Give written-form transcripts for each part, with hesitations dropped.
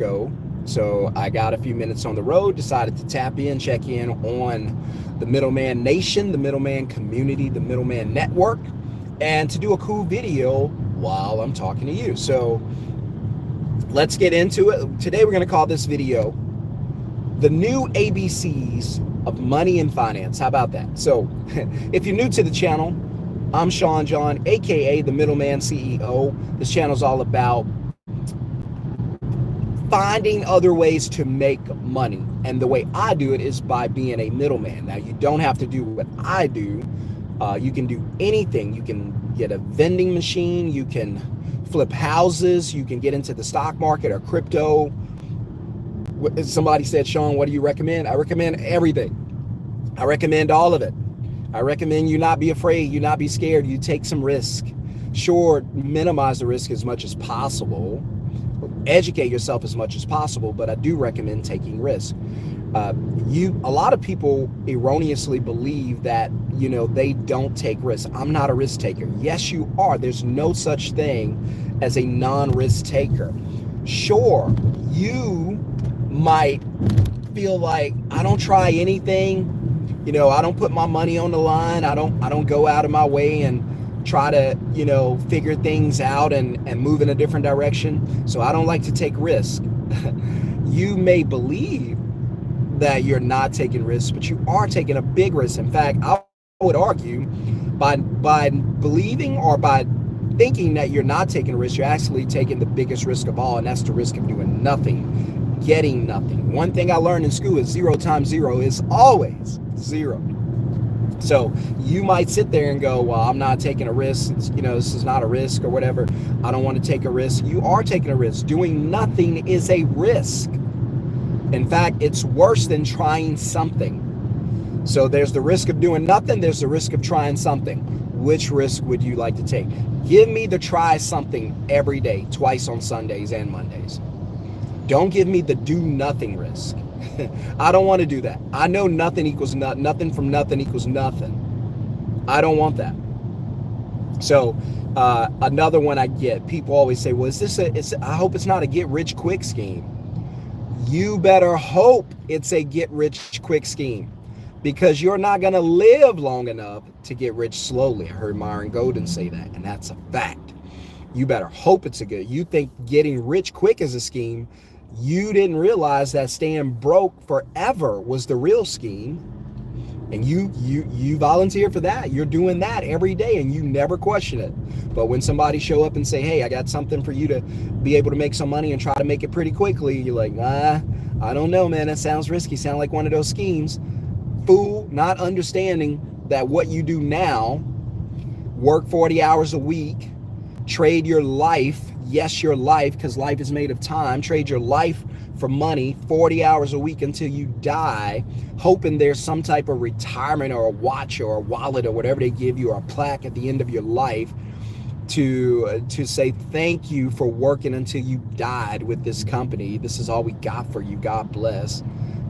ago. So I got a few minutes on the road, decided to check in on the Middleman Nation, the Middleman community, the Middleman Network, and to do a cool video while I'm talking to you. So let's get into it. Today we're going to call this video the new ABCs of money and finance. How about that? So if you're new to the channel, I'm Shon-Jhon, aka the Middleman CEO. This channel is all about finding other ways to make money. And the way I do it is by being a middleman. Now, you don't have to do what I do. You can do anything. You can get a vending machine. You can flip houses. You can get into the stock market or crypto. Somebody said, Sean, what do you recommend? I recommend everything. I recommend all of it. I recommend you not be afraid, you not be scared, you take some risk. Sure, minimize the risk as much as possible. Educate yourself as much as possible, but I do recommend taking risk. A lot of people erroneously believe that, they don't take risks. I'm not a risk taker. Yes, you are. There's no such thing as a non-risk taker. Sure, you might feel like I don't try anything. I don't put my money on the line. I don't go out of my way and try to, figure things out and move in a different direction. So I don't like to take risks. You may believe that you're not taking risks, but you are taking a big risk. In fact, I would argue by believing or by thinking that you're not taking a risk, you're actually taking the biggest risk of all, and that's the risk of doing nothing, getting nothing. One thing I learned in school is 0 times 0 is always 0. So you might sit there and go, well, I'm not taking a risk. This is not a risk or whatever. I don't want to take a risk. You are taking a risk. Doing nothing is a risk. In fact, it's worse than trying something. So there's the risk of doing nothing. There's the risk of trying something. Which risk would you like to take? Give me the try something every day, twice on Sundays and Mondays. Don't give me the do nothing risk. I don't want to do that. I know nothing equals nothing from nothing equals nothing. I don't want that. So another one I get, people always say, well, I hope it's not a get rich quick scheme. You better hope it's a get rich quick scheme, because you're not going to live long enough to get rich slowly. I heard Myron Golden say that, and that's a fact. You better hope it's you think getting rich quick is a scheme. You didn't realize that staying broke forever was the real scheme. And you volunteer for that. You're doing that every day and you never question it. But when somebody show up and say, hey, I got something for you to be able to make some money and try to make it pretty quickly, you're like, I don't know, man. That sounds risky. Sound like one of those schemes. Fool, not understanding that what you do now, work 40 hours a week, trade your life, yes, your life, because life is made of time, trade your life for money 40 hours a week until you die, hoping there's some type of retirement or a watch or a wallet or whatever they give you, or a plaque at the end of your life to say thank you for working until you died with this company. This is all we got for you. God bless.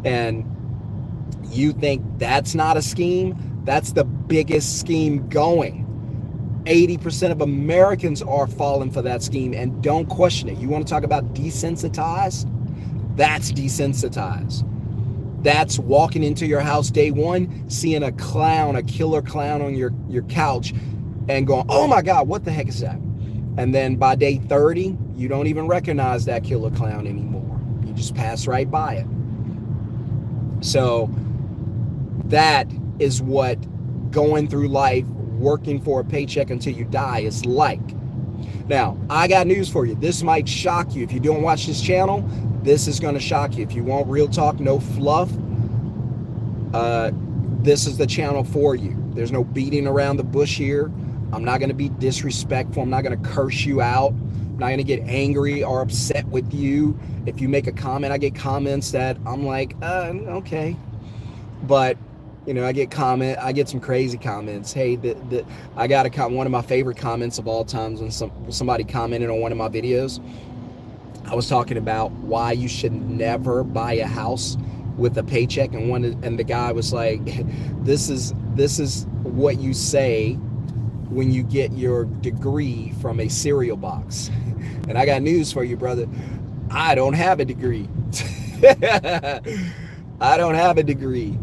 And you think that's not a scheme? That's the biggest scheme going. 80% of Americans are falling for that scheme and don't question it. You want to talk about desensitized? That's desensitized. That's walking into your house day one, seeing a clown, a killer clown on your couch and going, oh my God, what the heck is that? And then by day 30, you don't even recognize that killer clown anymore. You just pass right by it. So that is what going through life, working for a paycheck until you die is like. Now, I got news for you. This might shock you. If you don't watch this channel, this is going to shock you. If you want real talk, no fluff, this is the channel for you. There's no beating around the bush here. I'm not going to be disrespectful. I'm not going to curse you out. I'm not going to get angry or upset with you. If you make a comment, I get comments that I'm like, okay. But I get some crazy comments. Hey, I got one of my favorite comments of all times when somebody commented on one of my videos. I was talking about why you should never buy a house with a paycheck, and the guy was like, this is what you say when you get your degree from a cereal box. And I got news for you, brother. I don't have a degree. I don't have a degree.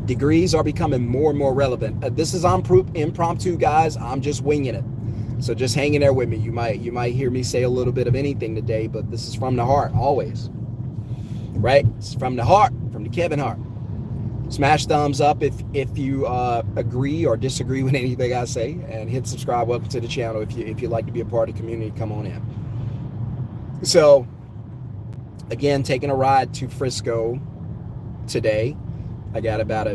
Degrees are becoming more and more relevant. This is impromptu, guys. I'm just winging it. So just hang in there with me. You might hear me say a little bit of anything today, but this is from the heart, always. Right? It's from the heart, from the Kevin Hart. Smash thumbs up if you agree or disagree with anything I say, and hit subscribe. Welcome to the channel. If you'd like to be a part of the community, come on in. So, again, taking a ride to Frisco today. I got about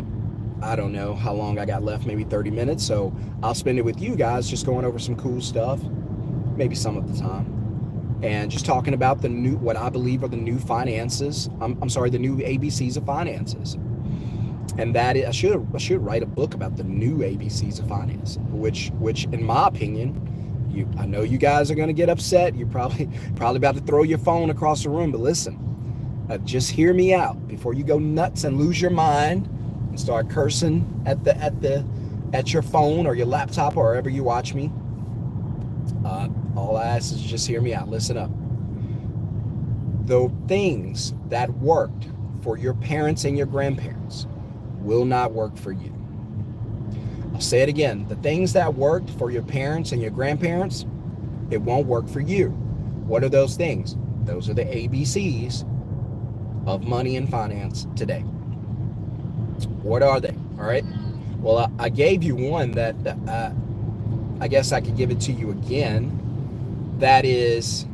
I don't know how long I got left, maybe 30 minutes. So I'll spend it with you guys, just going over some cool stuff, maybe some of the time, and just talking about what I believe are the new finances. I'm sorry, the new ABCs of finances. And that is, I should write a book about the new ABCs of finance, which in my opinion, I know you guys are going to get upset. You're probably about to throw your phone across the room, but listen, just hear me out before you go nuts and lose your mind and start cursing at your phone or your laptop or wherever you watch me. All I ask is just hear me out. Listen up. The things that worked for your parents and your grandparents will not work for you. I'll say it again. The things that worked for your parents and your grandparents, it won't work for you. What are those things? Those are the ABCs of money and finance today. What are they? All right. Well, I gave you one that I guess I could give it to you again. That is,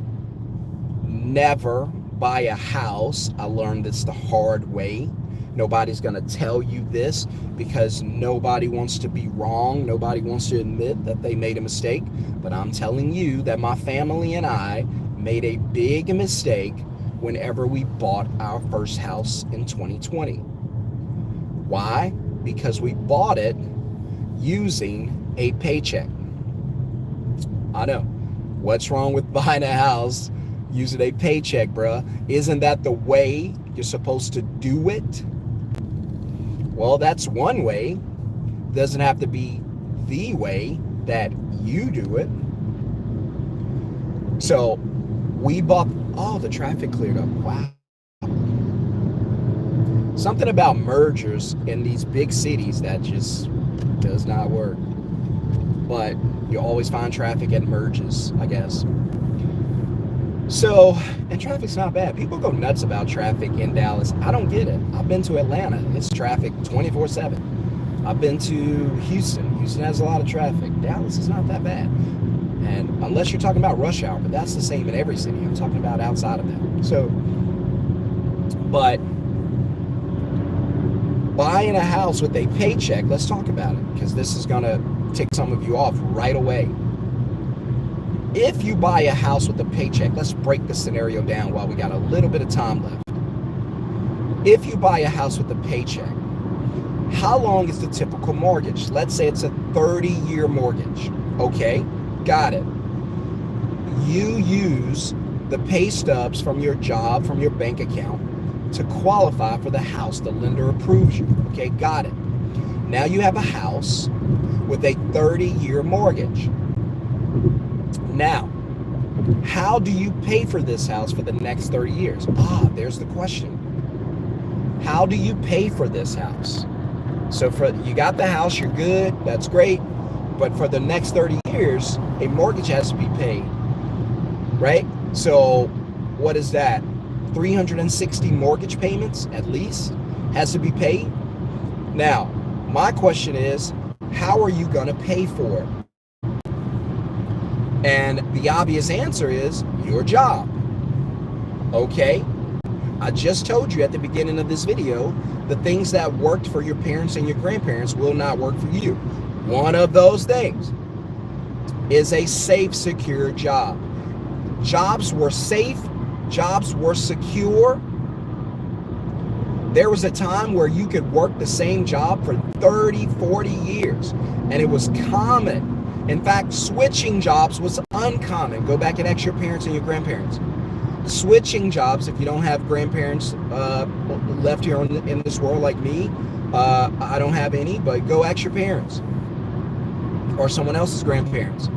never buy a house. I learned this the hard way. Nobody's going to tell you this because nobody wants to be wrong. Nobody wants to admit that they made a mistake. But I'm telling you that my family and I made a big mistake whenever we bought our first house in 2020. Why? Because we bought it using a paycheck. I know. What's wrong with buying a house using a paycheck, bruh? Isn't that the way you're supposed to do it? Well, that's one way. Doesn't have to be the way that you do it. So we bought, the traffic cleared up. Wow. Something about mergers in these big cities that just does not work. But you always find traffic at merges, I guess. So, and traffic's not bad. People go nuts about traffic in Dallas. I don't get it. I've been to Atlanta. It's traffic 24/7. I've been to Houston. Houston has a lot of traffic. Dallas is not that bad. And unless you're talking about rush hour, but that's the same in every city. I'm talking about outside of that. So, but buying a house with a paycheck, let's talk about it, because this is going to tick some of you off right away. If you buy a house with a paycheck, let's break the scenario down while we got a little bit of time left. If you buy a house with a paycheck, how long is the typical mortgage? Let's say it's a 30-year mortgage. Okay, got it. You use the pay stubs from your job, from your bank account, to qualify for the house. The lender approves you. Okay, got it. Now you have a house with a 30-year mortgage. Now, how do you pay for this house for the next 30 years? There's the question. How do you pay for this house? So you got the house, you're good, that's great. But for the next 30 years, a mortgage has to be paid, right? So what is that? 360 mortgage payments at least has to be paid. Now, my question is, how are you going to pay for it? And the obvious answer is your job. Okay, I just told you at the beginning of this video, the things that worked for your parents and your grandparents will not work for you. One of those things is a safe, secure job. Jobs were safe, jobs were secure. There was a time where you could work the same job for 30, 40 years, and it was common. In fact, switching jobs was uncommon. Go back and ask your parents and your grandparents. Switching jobs, if you don't have grandparents left here in this world like me, I don't have any, but go ask your parents or someone else's grandparents.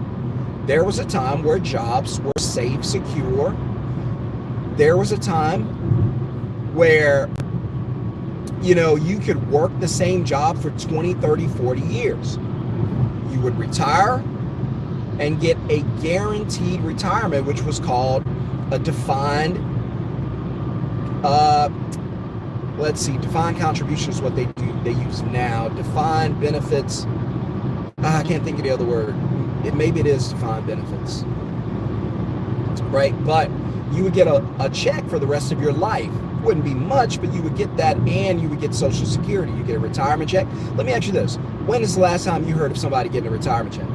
There was a time where jobs were safe, secure, there was a time where, you know, you could work the same job for 20, 30, 40 years. You would retire and get a guaranteed retirement, which was called a defined, defined contribution is what they use now. Defined benefits. I can't think of the other word. Maybe it is defined benefits, right? But you would get a check for the rest of your life. Wouldn't be much, but you would get that, and you would get Social Security. You get a retirement check. Let me ask you this: when is the last time you heard of somebody getting a retirement check?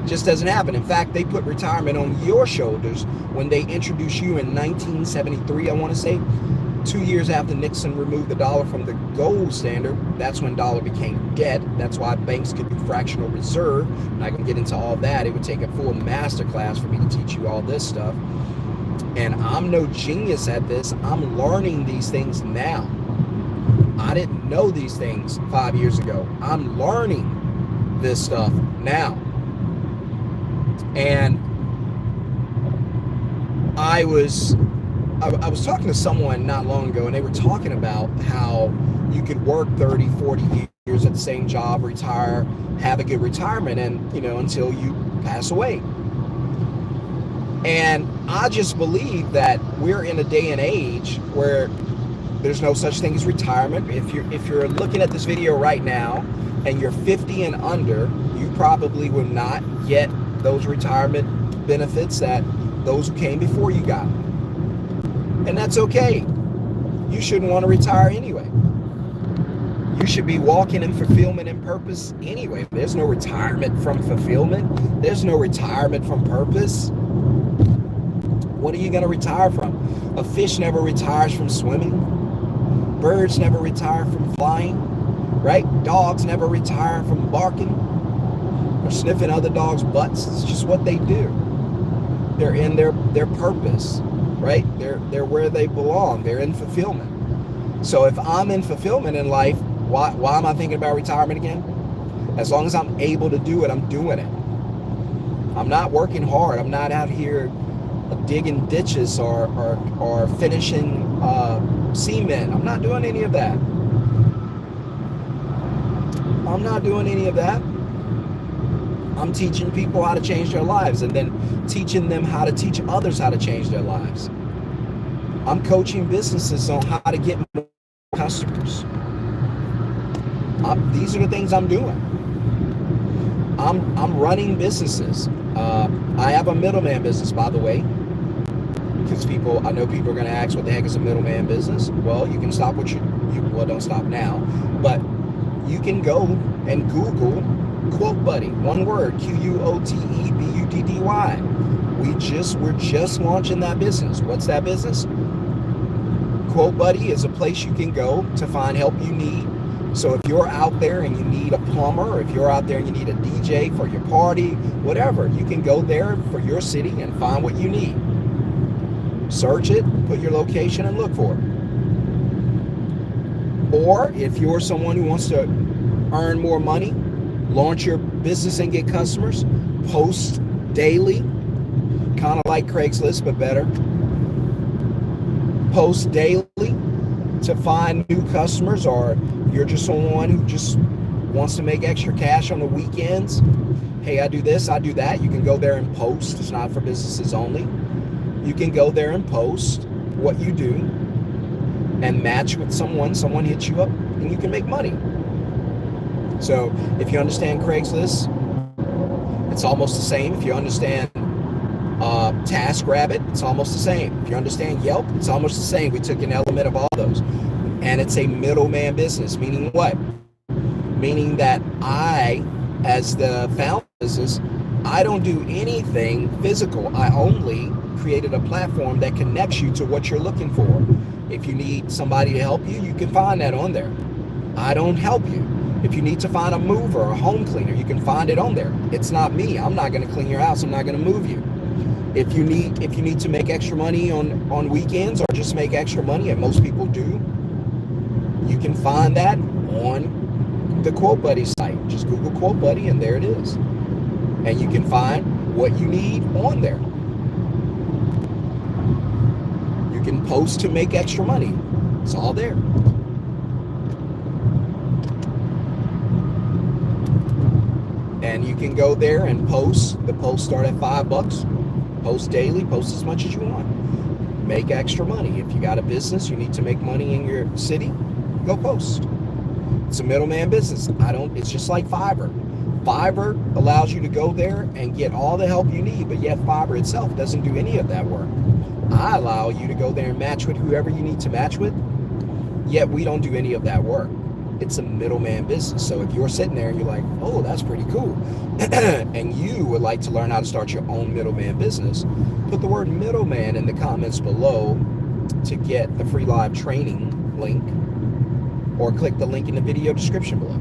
Just doesn't happen. In fact, they put retirement on your shoulders when they introduced you in 1973, I want to say, 2 years after Nixon removed the dollar from the gold standard. That's when dollar became debt. That's why banks could do fractional reserve. I'm not going to get into all that. It would take a full master class for me to teach you all this stuff. And I'm no genius at this. I'm learning these things now. I didn't know these things 5 years ago. I'm learning this stuff now. And I was talking to someone not long ago, and they were talking about how you could work 30, 40 years at the same job, retire, have a good retirement, and, you know, until you pass away. And I just believe that we're in a day and age where there's no such thing as retirement. If you're looking at this video right now and you're 50 and under, you probably will not get those retirement benefits that those who came before you got. And that's okay. You shouldn't want to retire anyway. You should be walking in fulfillment and purpose anyway. There's no retirement from fulfillment. There's no retirement from purpose. What are you going to retire from? A fish never retires from swimming. Birds never retire from flying, right? Dogs never retire from barking or sniffing other dogs' butts. It's just what they do. They're in their purpose, right? They're where they belong. They're in fulfillment. So if I'm in fulfillment in life, why am I thinking about retirement again? As long as I'm able to do it, I'm doing it. I'm not working hard. I'm not out here digging ditches or finishing cement. I'm not doing any of that. I'm not doing any of that. I'm teaching people how to change their lives and then teaching them how to teach others how to change their lives. I'm coaching businesses on how to get more customers. These are the things I'm doing. I'm running businesses. I have a middleman business, by the way, because I know people are going to ask, what the heck is a middleman business? Well, you can stop what well, don't stop now, but you can go and Google Quote Buddy, one word, QUOTEBUDDY. We're just launching that business. What's that business? Quote Buddy is a place you can go to find help you need. So if you're out there and you need a plumber, or if you're out there and you need a DJ for your party, whatever, you can go there for your city and find what you need. Search it, put your location, and look for it. Or if you're someone who wants to earn more money, launch your business and get customers, post daily, kind of like Craigslist, but better. Post daily to find new customers, or you're just someone who just wants to make extra cash on the weekends. Hey, I do this, I do that. You can go there and post. It's not for businesses only. You can go there and post what you do and match with someone hits you up, and you can make money. So if you understand Craigslist, it's almost the same. If you understand TaskRabbit, it's almost the same. If you understand Yelp, it's almost the same. We took an element of all those. And it's a middleman business, meaning what? Meaning that I, as the founder of the business, I don't do anything physical. I only created a platform that connects you to what you're looking for. If you need somebody to help you, you can find that on there. I don't help you. If you need to find a mover or a home cleaner, you can find it on there. It's not me. I'm not going to clean your house. I'm not going to move you. If you need to make extra money on weekends, or just make extra money, and most people do, you can find that on the Quote Buddy site. Just Google Quote Buddy, and there it is. And you can find what you need on there. can post to make extra money. It's all there. And you can go there and post. The posts start at $5. Post daily, post as much as you want. Make extra money. If you got a business, you need to make money in your city, go post. It's a middleman business. It's just like Fiverr. Fiverr allows you to go there and get all the help you need, but yet Fiverr itself doesn't do any of that work. I allow you to go there and match with whoever you need to match with, yet we don't do any of that work. It's a middleman business. So if you're sitting there and you're like, oh, that's pretty cool, and you would like to learn how to start your own middleman business, put the word middleman in the comments below to get the free live training link, or click the link in the video description below.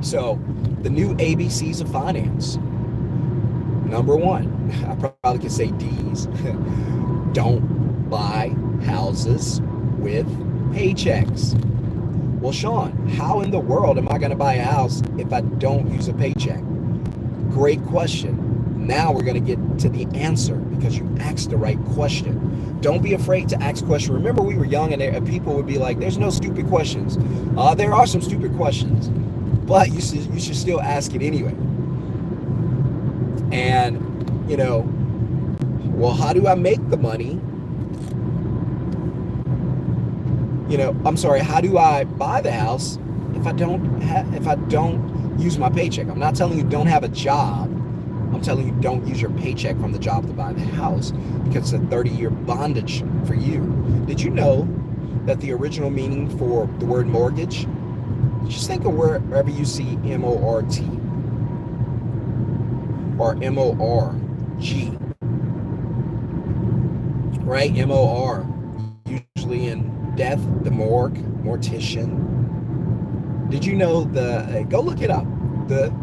So the new ABCs of finance. Number one, I probably could say D's. Don't buy houses with paychecks. Well, Sean, how in the world am I going to buy a house if I don't use a paycheck? Great question. Now we're going to get to the answer because you asked the right question. Don't be afraid to ask questions. Remember, we were young and people would be like, there's no stupid questions. There are some stupid questions, but you should still ask it anyway. And, well, how do I make the money? How do I buy the house if I don't use my paycheck? I'm not telling you don't have a job. I'm telling you don't use your paycheck from the job to buy the house, because it's a 30-year bondage for you. Did you know that the original meaning for the word mortgage, just think of wherever you see M-O-R-T or M-O-R-G, right? M-O-R, usually in death, the morgue, mortician. Did you know go look it up.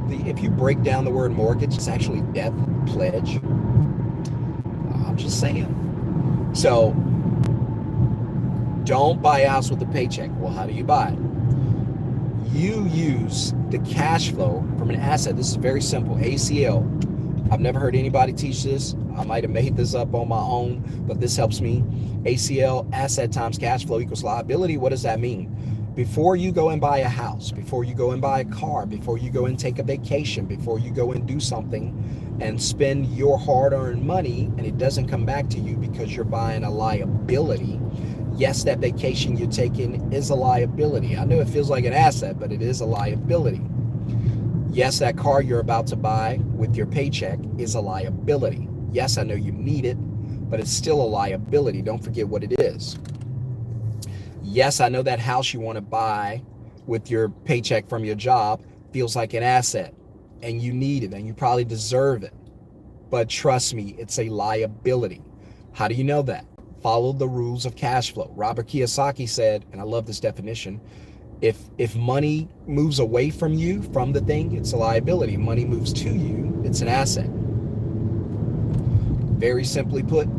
If you break down the word mortgage, it's actually death pledge. I'm just saying. So don't buy a house with a paycheck. Well, how do you buy it? You use the cash flow from an asset. This is very simple. ACL. I've never heard anybody teach this. I might have made this up on my own, but this helps me. ACL, asset times cash flow equals liability. What does that mean? Before you go and buy a house, before you go and buy a car, before you go and take a vacation, before you go and do something and spend your hard-earned money and it doesn't come back to you because you're buying a liability, yes, that vacation you're taking is a liability. I know it feels like an asset, but it is a liability. Yes, that car you're about to buy with your paycheck is a liability. Yes, I know you need it, but it's still a liability. Don't forget what it is. Yes, I know that house you want to buy with your paycheck from your job feels like an asset and you need it and you probably deserve it. But trust me, it's a liability. How do you know that? Follow the rules of cash flow. Robert Kiyosaki said, and I love this definition, if money moves away from you, from the thing, it's a liability. Money moves to you, it's an asset. Very simply put,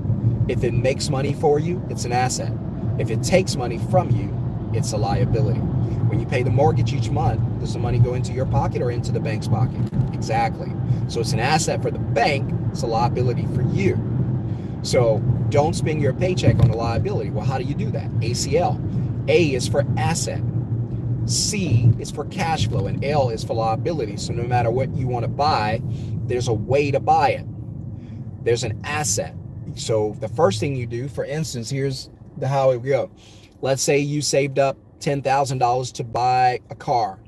if it makes money for you, it's an asset. If it takes money from you, it's a liability. When you pay the mortgage each month, does the money go into your pocket or into the bank's pocket? Exactly. So it's an asset for the bank, it's a liability for you. So don't spend your paycheck on a liability. Well, how do you do that? ACL. A is for asset. C is for cash flow, and L is for liability. So no matter what you want to buy, there's a way to buy it. There's an asset. So the first thing you do, for instance, here's how it would go. Let's say you saved up $10,000 to buy a car,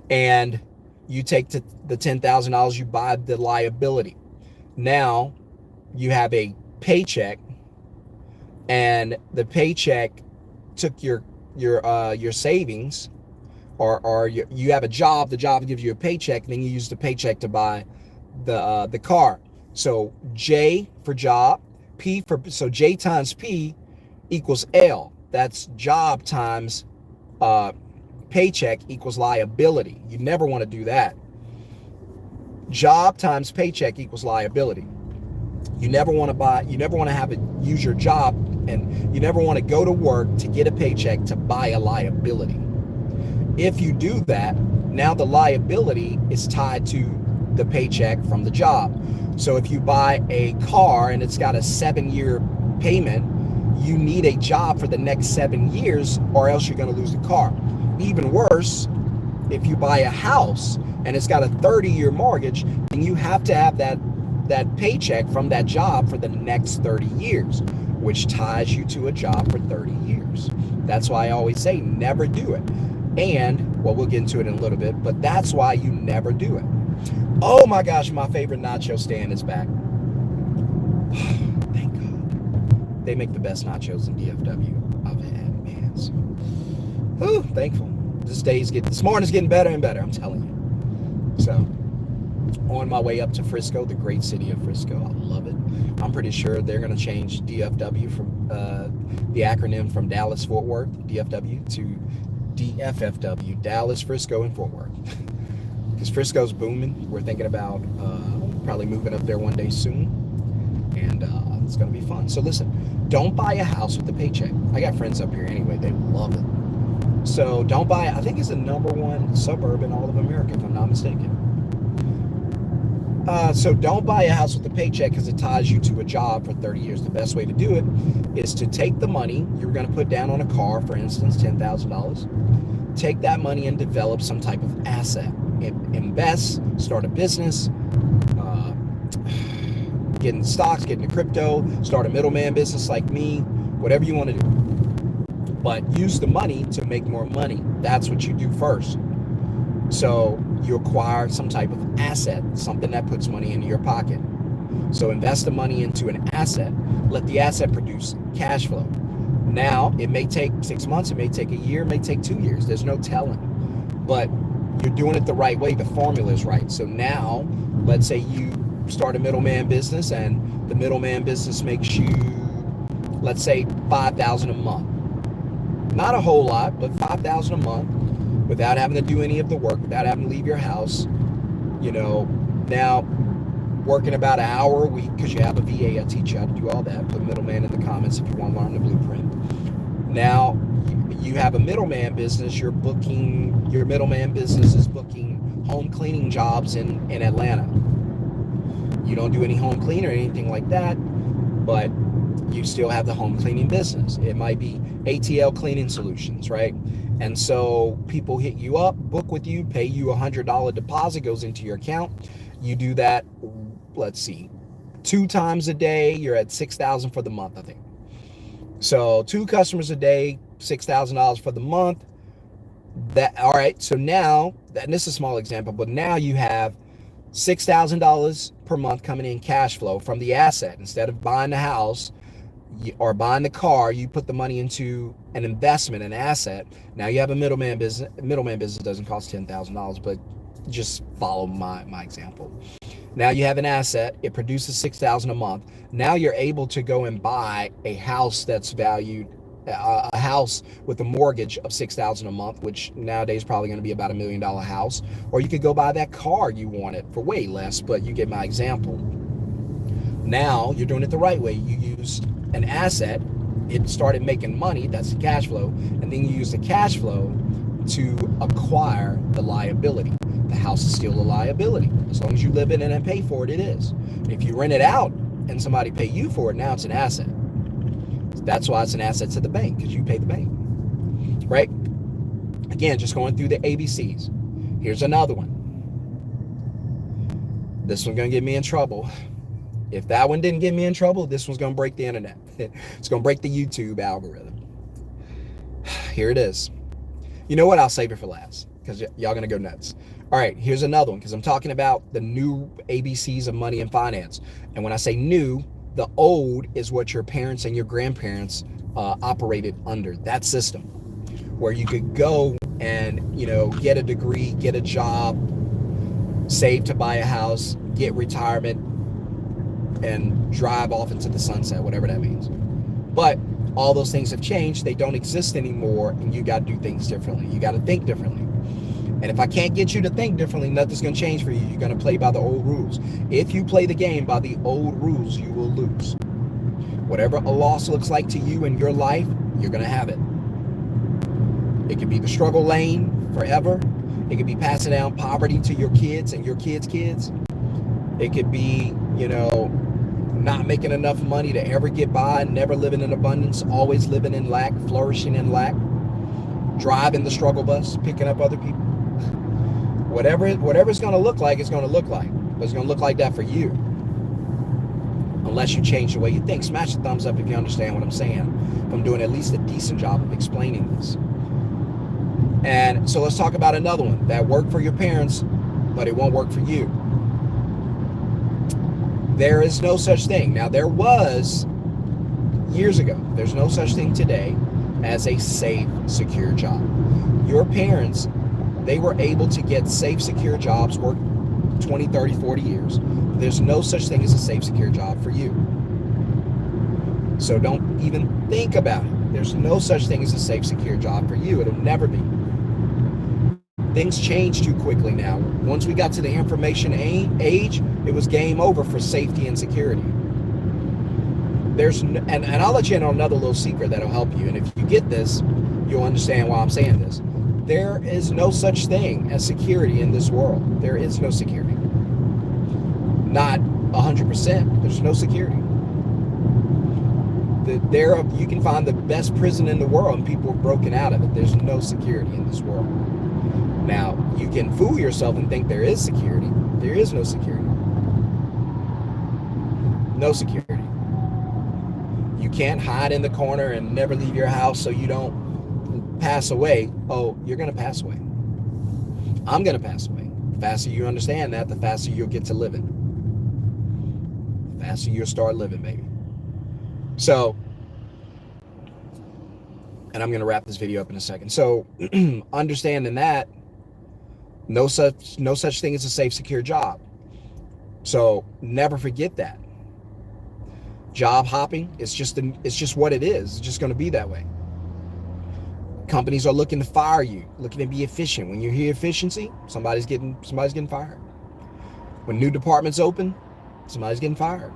and you take the $10,000, you buy the liability. Now you have a paycheck, and the paycheck took your savings, or you have a job. The job gives you a paycheck, and then you use the paycheck to buy the car. So J for job, so J times P equals L. That's job times paycheck equals liability. You never want to do that. Job times paycheck equals liability. You never want to use your job, and you never want to go to work to get a paycheck to buy a liability. If you do that, now the liability is tied to the paycheck from the job. So if you buy a car and it's got a 7-year payment, you need a job for the next 7 years, or else you're going to lose the car. Even worse, if you buy a house and it's got a 30-year mortgage, then you have to have that paycheck from that job for the next 30 years, which ties you to a job for 30 years. That's why I always say never do it. And, well, we'll get into it in a little bit, but that's why you never do it. Oh my gosh, my favorite nacho stand is back. Thank God. They make the best nachos in DFW I've had, man. So, whew, thankful. This morning's getting better and better, I'm telling you. So, on my way up to Frisco, the great city of Frisco. I love it. I'm pretty sure they're going to change DFW from the acronym from Dallas Fort Worth, DFW, to DFFW, Dallas, Frisco, and Fort Worth. Because Frisco's booming. We're thinking about probably moving up there one day soon. And it's going to be fun. So listen, don't buy a house with a paycheck. I got friends up here anyway. They love it. So don't buy, I think it's the #1 suburb in all of America, if I'm not mistaken. So don't buy a house with a paycheck because it ties you to a job for 30 years. The best way to do it is to take the money you're going to put down on a car, for instance, $10,000. Take that money and develop some type of asset. Invest, start a business, get into stocks, get into crypto, start a middleman business like me, whatever you want to do. But use the money to make more money. That's what you do first. So you acquire some type of asset, something that puts money into your pocket. So invest the money into an asset. Let the asset produce cash flow. Now, it may take 6 months, it may take a year, it may take 2 years. There's no telling. But you're doing it the right way. The formula is right. So now, let's say you start a middleman business and the middleman business makes you, let's say, $5,000 a month. Not a whole lot, but $5,000 a month without having to do any of the work, without having to leave your house. Now working about an hour a week because you have a VA. I teach you how to do all that. Put middleman in the comments if you want to learn the blueprint. Now you have a middleman business. Your middleman business is booking home cleaning jobs in Atlanta. You don't do any home cleaning or anything like that, but you still have the home cleaning business. It might be ATL Cleaning Solutions, right? And so people hit you up, book with you, pay you $100 deposit, goes into your account. You do that, let's see, 2 times a day. You're at $6,000 for the month, I think. So 2 customers a day, $6,000 for the month. All right. So now, and this is a small example, but now you have $6,000 per month coming in cash flow from the asset. Instead of buying the house or buying the car, you put the money into an investment, an asset. Now you have a middleman business. Middleman business doesn't cost $10,000, but just follow my example. Now you have an asset. It produces $6,000 a month. Now you're able to go and buy a house that's valued, a house with a mortgage of $6,000 a month, which nowadays probably going to be about $1 million house. Or you could go buy that car you wanted for way less, but you get my example. Now you're doing it the right way. You used an asset, it started making money, that's the cash flow, and then you use the cash flow to acquire the liability. The house is still a liability. As long as you live in it and pay for it, it is. If you rent it out and somebody pay you for it, now it's an asset. That's why it's an asset to the bank, because you pay the bank, right? Again, just going through the ABCs. Here's another one. This one's going to get me in trouble. If that one didn't get me in trouble, this one's going to break the internet. It's going to break the YouTube algorithm. Here it is. You know what? I'll save it for last because y'all going to go nuts. All right, here's another one because I'm talking about the new ABCs of money and finance. And when I say new, the old is what your parents and your grandparents operated under, that system, where you could go and, get a degree, get a job, save to buy a house, get retirement, and drive off into the sunset, whatever that means. But all those things have changed. They don't exist anymore, and you got to do things differently. You got to think differently. And if I can't get you to think differently, nothing's going to change for you. You're going to play by the old rules. If you play the game by the old rules, you will lose. Whatever a loss looks like to you in your life, you're going to have it. It could be the struggle lane forever. It could be passing down poverty to your kids and your kids' kids. It could be, not making enough money to ever get by, never living in abundance, always living in lack, flourishing in lack, driving the struggle bus, picking up other people. Whatever it's going to look like, it's going to look like. But it's going to look like that for you. Unless you change the way you think. Smash the thumbs up if you understand what I'm saying. If I'm doing at least a decent job of explaining this. And so let's talk about another one that worked for your parents, but it won't work for you. There is no such thing. Now, there was years ago. There's no such thing today as a safe, secure job. Your parents, they were able to get safe, secure jobs, work 20, 30, 40 years. There's no such thing as a safe, secure job for you. So don't even think about it. There's no such thing as a safe, secure job for you. It'll never be. Things change too quickly now. Once we got to the information age, it was game over for safety and security. And I'll let you in on another little secret that'll help you. And if you get this, you'll understand why I'm saying this. There is no such thing as security in this world. There is no security. Not 100%. There's no security. You can find the best prison in the world and people are broken out of it. There's no security in this world. Now, you can fool yourself and think there is security. There is no security. No security. You can't hide in the corner and never leave your house so you don't pass away. Oh, you're going to pass away. I'm going to pass away. The faster you understand that, the faster you'll get to living. The faster you'll start living, baby. So, and I'm going to wrap this video up in a second. So, understanding that, no such thing as a safe, secure job. So never forget that. Job hopping, it's just what it is. It's just going to be that way. Companies are looking to fire you, looking to be efficient. When you hear efficiency, somebody's getting fired. When new departments open, somebody's getting fired.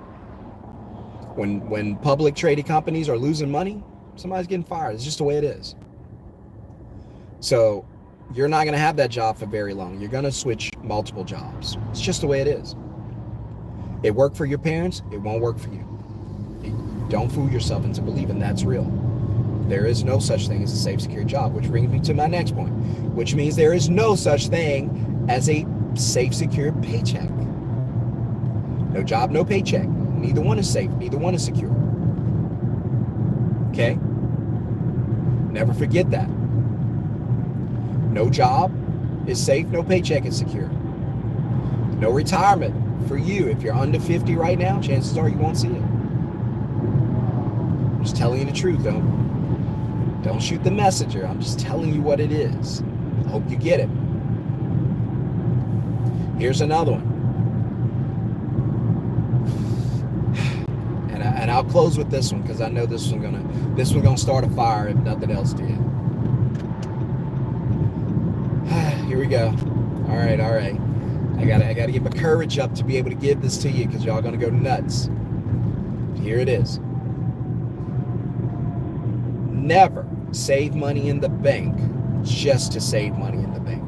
When public traded companies are losing money, somebody's getting fired. It's just the way it is. So you're not going to have that job for very long. You're going to switch multiple jobs. It's just the way it is. It worked for your parents. It won't work for you. Don't fool yourself into believing that's real. There is no such thing as a safe, secure job, which brings me to my next point, which means there is no such thing as a safe, secure paycheck. No job, no paycheck. Neither one is safe. Neither one is secure. Okay? Never forget that. No job is safe. No paycheck is secure. No retirement for you. If you're under 50 right now, chances are you won't see it. I'm just telling you the truth, though. Don't shoot the messenger. I'm just telling you what it is. I hope you get it. Here's another one. And I'll close with this one because I know this one's gonna start a fire if nothing else did. Here we go. All right. I gotta get my courage up to be able to give this to you because y'all gonna go nuts. Here it is. Never save money in the bank just to save money in the bank.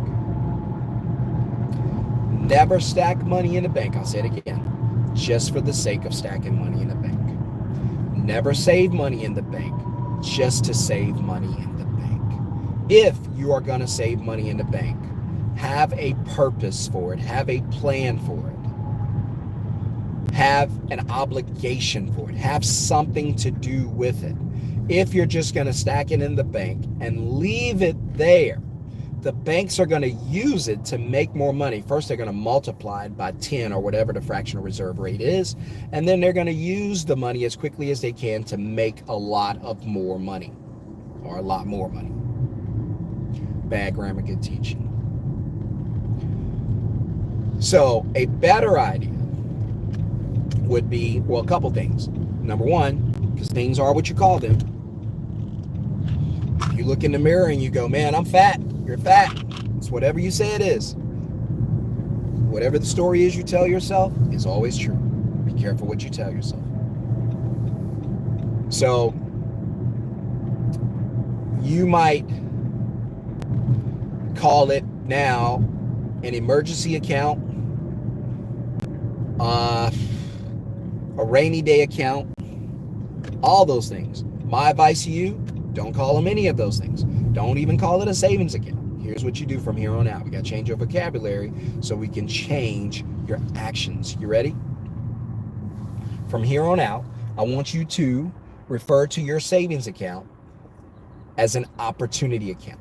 Never stack money in the bank, I'll say it again, just for the sake of stacking money in the bank. Never save money in the bank just to save money in the bank. If you are going to save money in the bank, have a purpose for it, have a plan for it, have an obligation for it, have something to do with it. If you're just going to stack it in the bank and leave it there, the banks are going to use it to make more money. First, they're going to multiply it by 10 or whatever the fractional reserve rate is. And then they're going to use the money as quickly as they can to make a lot of more money or a lot more money. Bad grammar, good teaching. So a better idea would be, well, a couple things. Number one, because things are what you call them. If you look in the mirror and you go, man, I'm fat. You're fat. It's whatever you say it is. Whatever the story is you tell yourself is always true. Be careful what you tell yourself. So you might call it now an emergency account, a rainy day account, all those things. My advice to you, don't call them any of those things. Don't even call it a savings account. Here's what you do from here on out. We got to change your vocabulary so we can change your actions. You ready? From here on out, I want you to refer to your savings account as an opportunity account.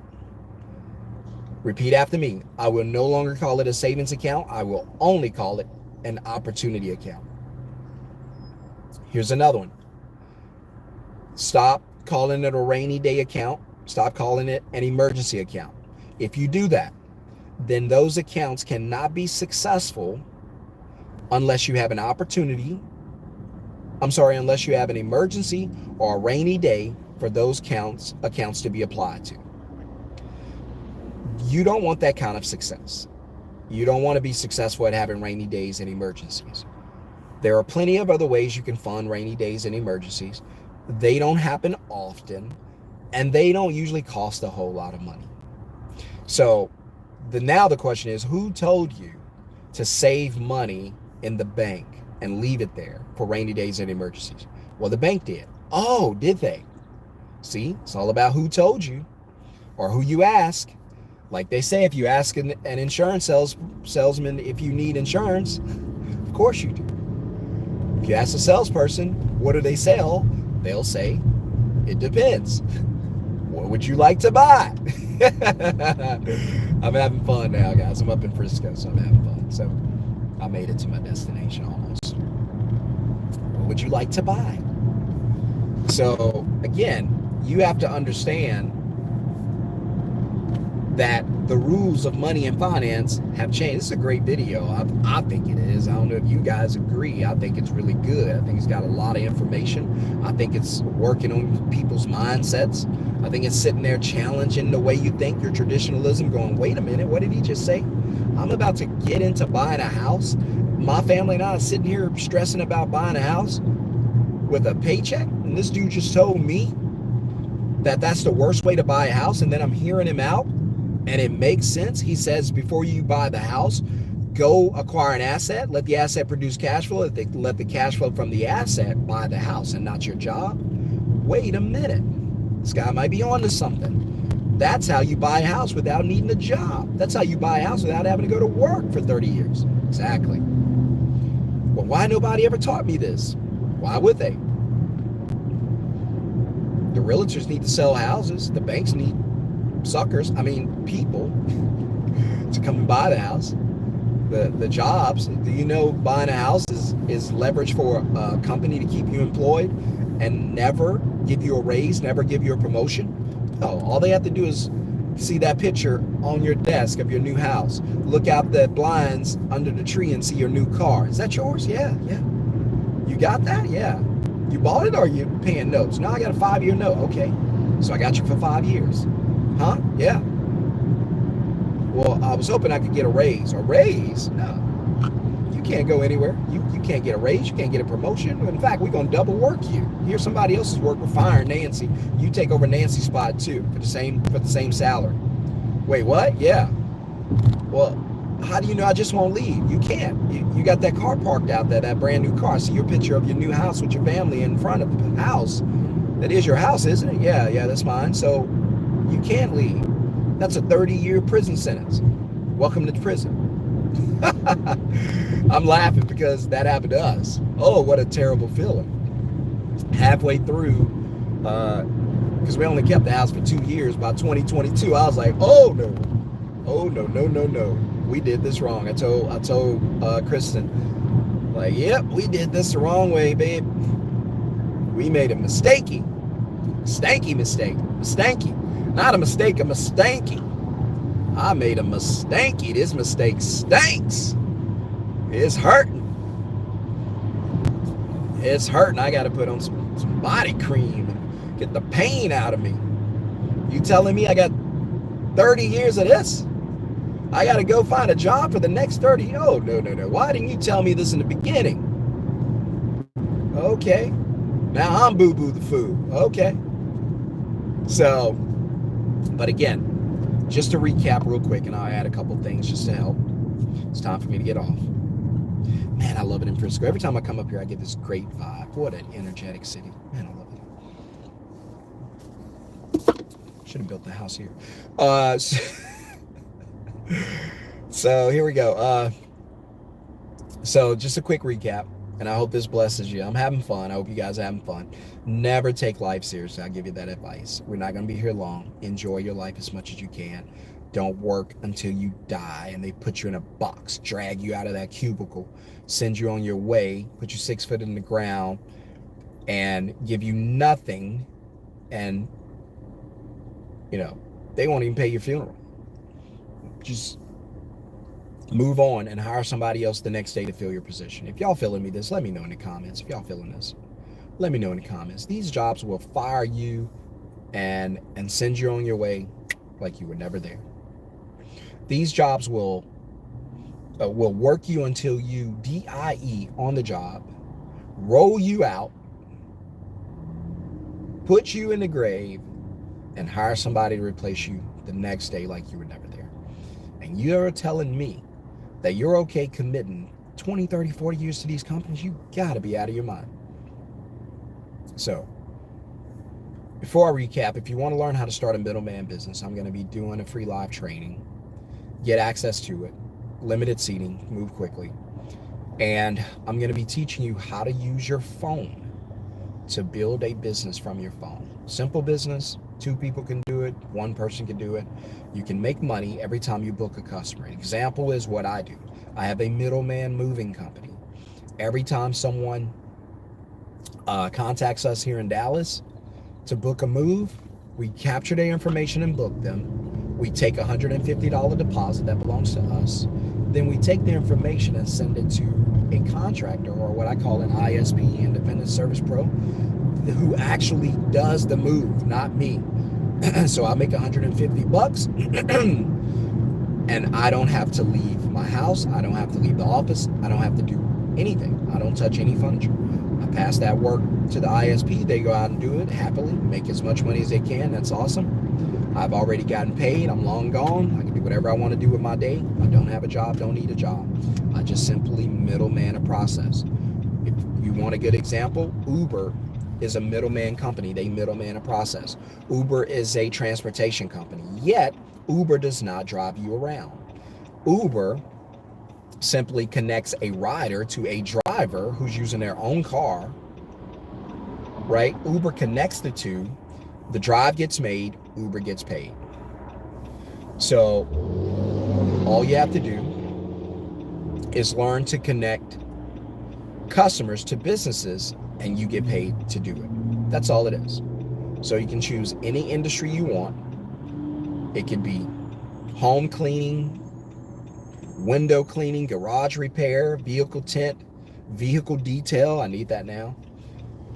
Repeat after me. I will no longer call it a savings account. I will only call it an opportunity account. Here's another one. Stop calling it a rainy day account. Stop calling it an emergency account. If you do that, then those accounts cannot be successful unless you have an opportunity. Unless you have an emergency or a rainy day for those accounts to be applied to. You don't want that kind of success. You don't want to be successful at having rainy days and emergencies. There are plenty of other ways you can fund rainy days and emergencies. They don't happen often, and they don't usually cost a whole lot of money. So now the question is, who told you to save money in the bank and leave it there for rainy days and emergencies? Well, the bank did. Oh, did they? See, it's all about who told you or who you ask. Like they say, if you ask an insurance salesman if you need insurance, of course you do. If you ask a salesperson, what do they sell? They'll say, it depends. What would you like to buy? I'm having fun now, guys. I'm up in Frisco, so I'm having fun. So I made it to my destination almost. What would you like to buy? So again, you have to understand that the rules of money and finance have changed. This is a great video. I think it is. I don't know if you guys agree. I think it's really good. I think it's got a lot of information. I think it's working on people's mindsets. I think it's sitting there challenging the way you think, your traditionalism, going, wait a minute, what did he just say? I'm about to get into buying a house. My family and I are sitting here stressing about buying a house with a paycheck. And this dude just told me that that's the worst way to buy a house. And then I'm hearing him out. And it makes sense. He says, before you buy the house, go acquire an asset, let the asset produce cash flow, let the cash flow from the asset buy the house and not your job. Wait a minute. This guy might be onto something. That's how you buy a house without needing a job. That's how you buy a house without having to go to work for 30 years. Exactly. Well, why nobody ever taught me this? Why would they? The realtors need to sell houses. The banks need people to come and buy the house. The jobs, do you know buying a house is leverage for a company to keep you employed and never give you a raise, never give you a promotion? No, all they have to do is see that picture on your desk of your new house. Look out the blinds under the tree and see your new car. Is that yours? Yeah. You got that? Yeah. You bought it or are you paying notes? No, I got a 5-year note. Okay. So I got you for 5 years. Huh? Yeah. Well, I was hoping I could get a raise. A raise? No. You can't go anywhere. You can't get a raise. You can't get a promotion. In fact, we're going to double work you. Here's somebody else's work. We're firing Nancy. You take over Nancy's spot too for the same salary. Wait, what? Yeah. Well, how do you know I just won't leave? You can't. You got that car parked out there, that brand new car. I see your picture of your new house with your family in front of the house. That is your house, isn't it? Yeah, that's mine. So you can't leave. That's a 30-year prison sentence. Welcome to prison. I'm laughing because that happened to us. Oh, what a terrible feeling. Halfway through, because we only kept the house for 2 years, by 2022, I was like, oh no. We did this wrong. I told Kristen, like, yep, we did this the wrong way, babe. We made a stanky mistake. Not a mistake, a mistanky. I made a mistanky. This mistake stinks. It's hurting. I got to put on some body cream and get the pain out of me. You telling me I got 30 years of this? I got to go find a job for the next 30? Oh, no. Why didn't you tell me this in the beginning? Okay. Now I'm boo-boo the fool. Okay. So, but again, just to recap real quick, and I'll add a couple things just to help. It's time for me to get off. Man, I love it in Frisco. Every time I come up here, I get this great vibe. What an energetic city. Man, I love it. Should have built the house here. So here we go. So just a quick recap, and I hope this blesses you. I'm having fun. I hope you guys are having fun. Never take life seriously. I'll give you that advice. We're not going to be here long. Enjoy your life as much as you can. Don't work until you die and they put you in a box, drag you out of that cubicle, send you on your way, put you 6 foot in the ground, and give you nothing. And, you know, they won't even pay your funeral. Just move on and hire somebody else the next day to fill your position. If y'all feeling me this, let me know in the comments. If y'all feeling this, let me know in the comments. These jobs will fire you and send you on your way like you were never there. These jobs will work you until you DIE on the job, roll you out, put you in the grave, and hire somebody to replace you the next day like you were never there. And you're telling me that you're okay committing 20, 30, 40 years to these companies? You gotta be out of your mind. So, before I recap, if you want to learn how to start a middleman business, I'm gonna be doing a free live training. Get access to it, limited seating, move quickly. And I'm gonna be teaching you how to use your phone to build a business from your phone. Simple business, 2 people can do it, 1 person can do it. You can make money every time you book a customer. An example is what I do. I have a middleman moving company. Every time someone contacts us here in Dallas to book a move, we capture their information and book them. We take a $150 deposit that belongs to us. Then we take their information and send it to a contractor, or what I call an ISP, Independent Service Pro, who actually does the move, not me. So I make $150 and I don't have to leave my house. I don't have to leave the office. I don't have to do anything. I don't touch any furniture. I pass that work to the ISP. They go out and do it happily, make as much money as they can. That's awesome. I've already gotten paid. I'm long gone. I can do whatever I want to do with my day. I don't have a job, don't need a job. I just simply middleman a process. If you want a good example, Uber is a middleman company. They middleman a process. Uber is a transportation company, yet Uber does not drive you around. Uber simply connects a rider to a driver who's using their own car, right? Uber connects the two, the drive gets made, Uber gets paid. So all you have to do is learn to connect customers to businesses and you get paid to do it. That's all it is. So you can choose any industry you want. It could be home cleaning, window cleaning, garage repair, vehicle tint, vehicle detail. I need that now.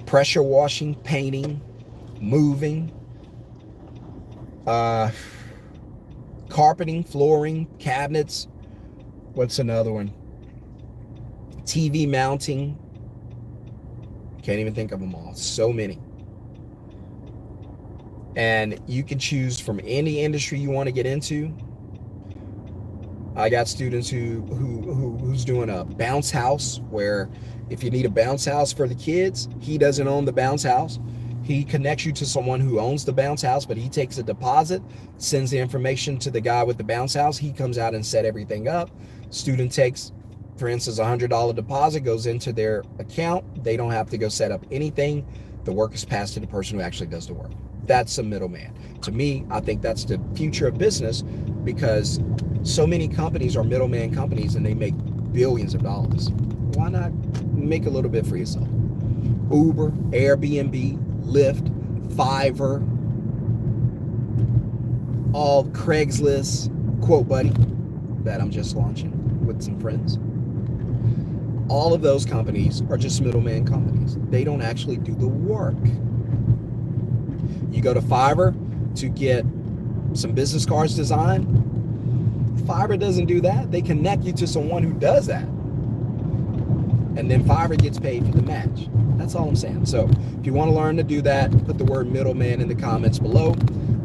Pressure washing, painting, moving, carpeting, flooring, cabinets. What's another one? TV mounting. Can't even think of them all. So many. And you can choose from any industry you want to get into. I got students who's doing a bounce house, where if you need a bounce house for the kids, he doesn't own the bounce house. He connects you to someone who owns the bounce house, but he takes a deposit, sends the information to the guy with the bounce house. He comes out and set everything up. Student takes, for instance, $100 deposit, goes into their account. They don't have to go set up anything. The work is passed to the person who actually does the work. That's a middleman. To me, I think that's the future of business, because so many companies are middleman companies and they make billions of dollars. Why not make a little bit for yourself? Uber, Airbnb, Lyft, Fiverr, all Craigslist, Quote Buddy, that I'm just launching with some friends. All of those companies are just middleman companies. They don't actually do the work. You go to Fiverr to get some business cards designed. Fiverr doesn't do that. They connect you to someone who does that. And then Fiverr gets paid for the match. That's all I'm saying. So if you want to learn to do that, put the word middleman in the comments below.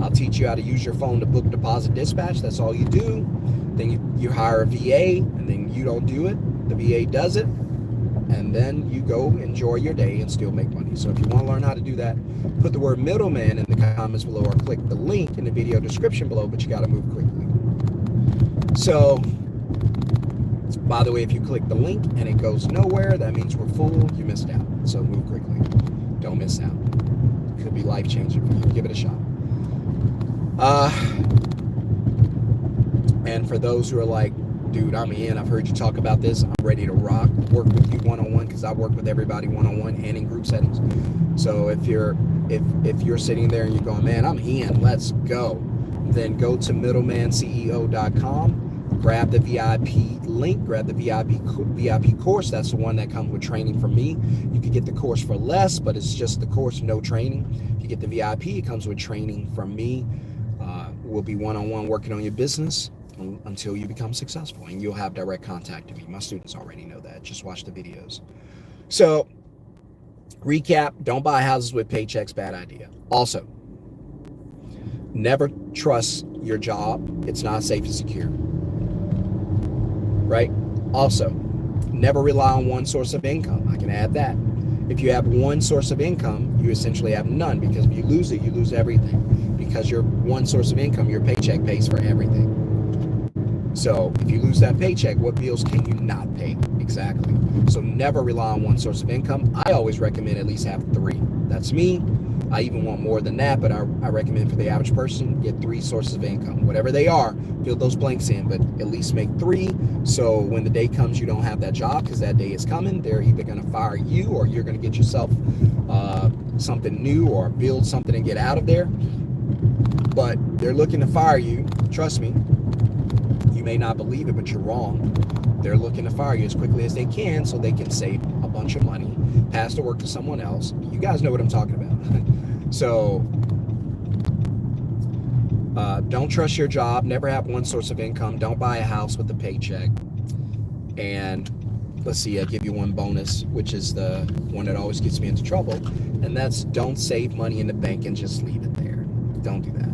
I'll teach you how to use your phone to book, deposit, dispatch. That's all you do. Then you hire a VA, and then you don't do it. The VA does it, and then you go enjoy your day and still make money. So if you want to learn how to do that, put the word middleman in the comments below or click the link in the video description below, but you got to move quickly. So, by the way, if you click the link and it goes nowhere, that means we're full. You missed out. So move quickly. Don't miss out. Could be life-changing for you. Give it a shot. And for those who are like, dude, I'm in. I've heard you talk about this. I'm ready to rock. Work with you one-on-one, because I work with everybody one-on-one and in group settings. So if you're sitting there and you're going, man, I'm in, let's go, then go to middlemanceo.com. Grab the VIP link, grab the VIP course. That's the one that comes with training from me. You can get the course for less, but it's just the course, no training. If you get the VIP, it comes with training from me. We'll be one-on-one working on your business until you become successful, and you'll have direct contact to me. My students already know that. Just watch the videos. So, recap, don't buy houses with paychecks, bad idea. Also, never trust your job. It's not safe and secure. Right? Also, never rely on one source of income. I can add that. If you have one source of income, you essentially have none, because if you lose it, you lose everything. Because your one source of income, your paycheck pays for everything. So if you lose that paycheck, what bills can you not pay? Exactly. So never rely on one source of income. I always recommend at least have 3. That's me. I even want more than that, but I recommend for the average person, get 3 sources of income. Whatever they are, fill those blanks in, but at least make 3. So when the day comes, you don't have that job, because that day is coming. They're either going to fire you, or you're going to get yourself something new, or build something and get out of there. But they're looking to fire you. Trust me. You may not believe it, but you're wrong. They're looking to fire you as quickly as they can so they can save a bunch of money, pass the work to someone else. You guys know what I'm talking about. So don't trust your job. Never have one source of income. Don't buy a house with a paycheck. And let's see, I give you one bonus, which is the one that always gets me into trouble. And that's, don't save money in the bank and just leave it there. Don't do that.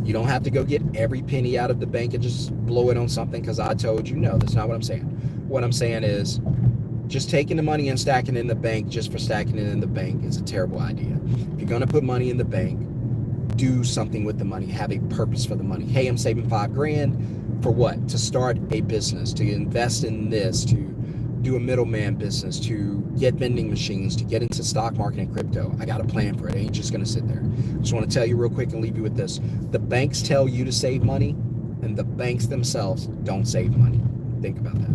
You don't have to go get every penny out of the bank and just blow it on something because I told you. No, that's not what I'm saying. What I'm saying is, just taking the money and stacking it in the bank just for stacking it in the bank is a terrible idea. If you're going to put money in the bank, do something with the money. Have a purpose for the money. Hey, I'm saving $5,000 for what? To start a business, to invest in this, to do a middleman business, to get vending machines, to get into stock market and crypto. I got a plan for it. I ain't just going to sit there. I just want to tell you real quick and leave you with this. The banks tell you to save money, and the banks themselves don't save money. Think about that.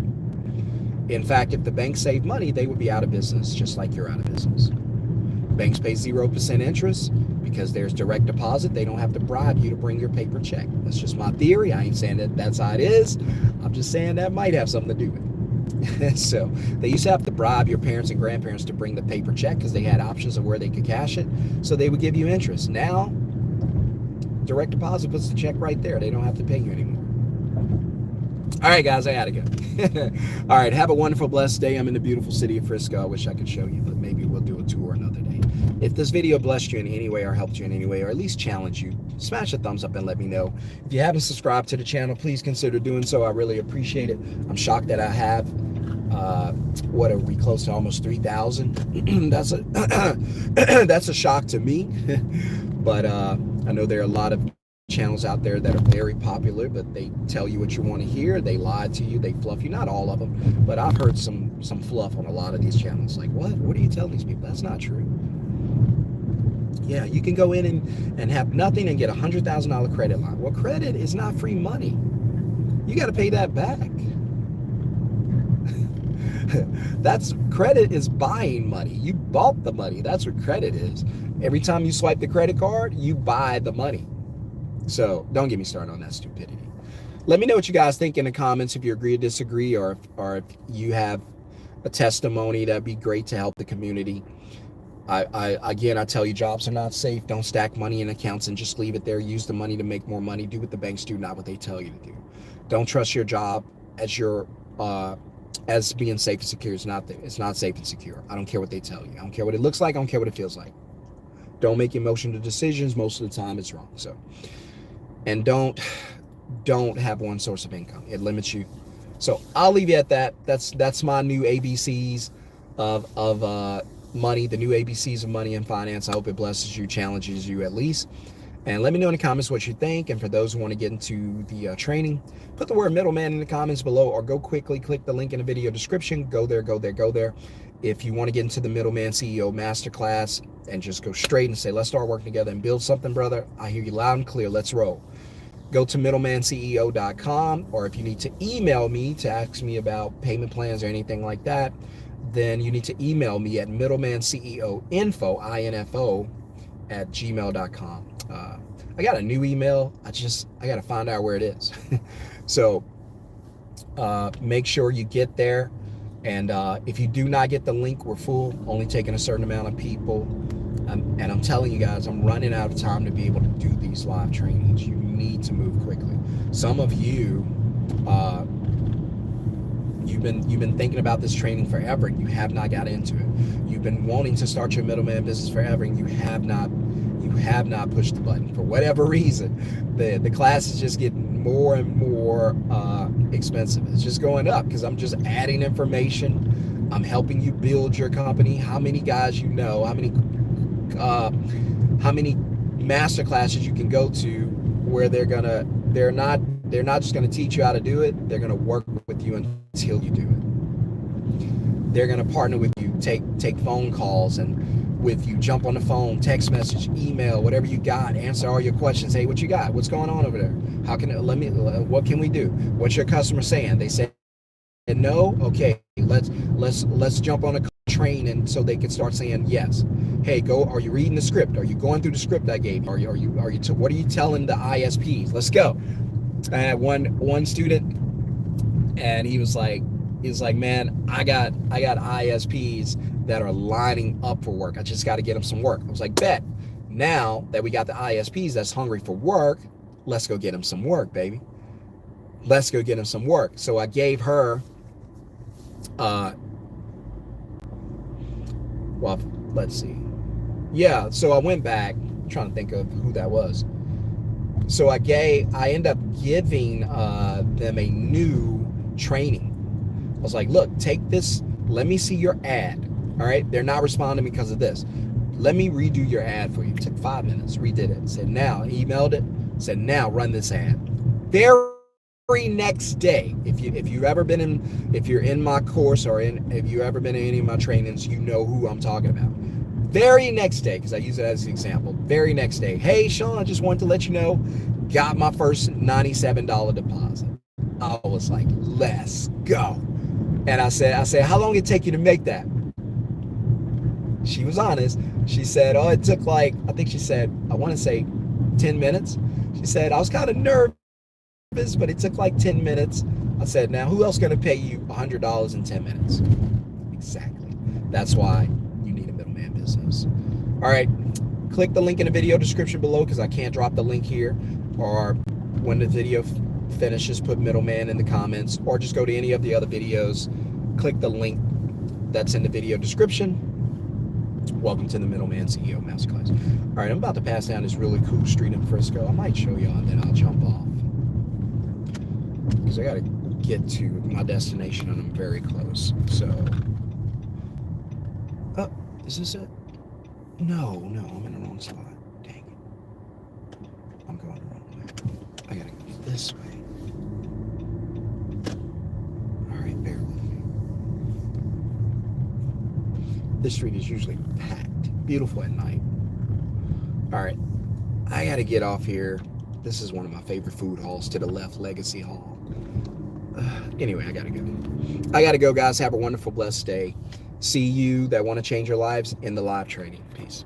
In fact, if the banks save money, they would be out of business, just like you're out of business. Banks pay 0% interest because there's direct deposit. They don't have to bribe you to bring your paper check. That's just my theory. I ain't saying that that's how it is. I'm just saying that might have something to do with it. So they used to have to bribe your parents and grandparents to bring the paper check because they had options of where they could cash it. So they would give you interest. Now, direct deposit puts the check right there. They don't have to pay you anymore. All right, guys, I gotta go. All right, have a wonderful, blessed day. I'm in the beautiful city of Frisco. I wish I could show you, but maybe we'll do a tour another day. If this video blessed you in any way or helped you in any way, or at least challenged you, smash a thumbs up and let me know. If you haven't subscribed to the channel, please consider doing so. I really appreciate it. I'm shocked that I have, what are we, close to almost 3,000? That's a shock to me. But I know there are a lot of channels out there that are very popular, but they tell you what you want to hear. They lie to you. They fluff you. Not all of them, but I've heard some fluff on a lot of these channels. Like, what are you telling these people? That's not true. Yeah, you can go in and have nothing and get a $100,000 credit line. Well, credit is not free money. You got to pay that back. That's credit is buying money. You bought the money. That's what credit is. Every time you swipe the credit card, you buy the money. So don't get me started on that stupidity. Let me know what you guys think in the comments, if you agree or disagree, or if you have a testimony. That'd be great to help the community. Again, I tell you, jobs are not safe. Don't stack money in accounts and just leave it there. Use the money to make more money. Do what the banks do, not what they tell you to do. Don't trust your job as being safe and secure. It's not safe and secure. I don't care what they tell you. I don't care what it looks like. I don't care what it feels like. Don't make emotional decisions. Most of the time it's wrong. So, and don't have one source of income. It limits you. So I'll leave you at that. That's my new ABCs of money, the new ABCs of money and finance. I hope it blesses you, challenges you at least. And let me know in the comments what you think. And for those who want to get into the training, put the word middleman in the comments below, or go quickly click the link in the video description. Go there, go there, go there. If you want to get into the Middleman CEO Masterclass and just go straight and say, let's start working together and build something, brother, I hear you loud and clear. Let's roll. Go to middlemanceo.com, or if you need to email me to ask me about payment plans or anything like that, then you need to email me at middlemanceoinfo, I-N-F-O, at gmail.com. I got a new email. I got to find out where it is. So make sure you get there. And if you do not get the link, we're full, only taking a certain amount of people. And I'm telling you guys, I'm running out of time to be able to do these live trainings. You need to move quickly. Some of you, you've been thinking about this training forever and you have not got into it. You've been wanting to start your middleman business forever and you have not pushed the button for whatever reason. The class is just getting more and more expensive. It's just going up because I'm just adding information. I'm helping you build your company. How many guys you know, how many master classes you can go to where they're not just gonna teach you how to do it, they're gonna work with you until you do it. They're gonna partner with you, take phone calls and with you, jump on the phone, text message, email, whatever you got, answer all your questions. Hey, what you got? What's going on over there? How can what can we do? What's your customer saying? They said no? Okay, let's jump on a train and so they can start saying yes. Hey, are you reading the script? Are you going through the script I gave you? What are you telling the ISPs? Let's go. I had one student and he was like, man, I got ISPs that are lining up for work. I just got to get them some work. I was like, bet. Now that we got the ISPs that's hungry for work, let's go get them some work, baby. Let's go get them some work. So I gave her, well, let's see. Yeah, so I went back, I'm trying to think of who that was. So I ended up giving them a new training. I was like, look, take this, let me see your ad. All right, they're not responding because of this. Let me redo your ad for you. It took 5 minutes, redid it. Said now, emailed it, said now run this ad. Very next day, if you're in my course or if you ever been in any of my trainings, you know who I'm talking about. Very next day, because I use it as an example. Very next day, hey Sean, I just wanted to let you know, got my first $97 deposit. I was like, let's go. And I said, how long did it take you to make that? She was honest. She said, oh, it took like, I think she said, I want to say 10 minutes. She said, I was kind of nervous, but it took like 10 minutes. I said, now who else going to pay you $100 in 10 minutes? Exactly. That's why you need a middleman business. All right. Click the link in the video description below because I can't drop the link here, or when the video finishes, put middleman in the comments, or just go to any of the other videos, click the link that's in the video description. Welcome to the Middleman CEO Masterclass. All right, I'm about to pass down this really cool street in Frisco. I might show y'all, then I'll jump off because I got to get to my destination and I'm very close. So, oh, is this it? No, I'm in the wrong spot. Dang it. I'm going the wrong way. I got to go this way. All right, bear with me. This street is usually packed. Beautiful at night. All right, I got to get off here. This is one of my favorite food halls to the left, Legacy Hall. Anyway, I got to go, guys. Have a wonderful, blessed day. See you that want to change your lives in the live training. Peace.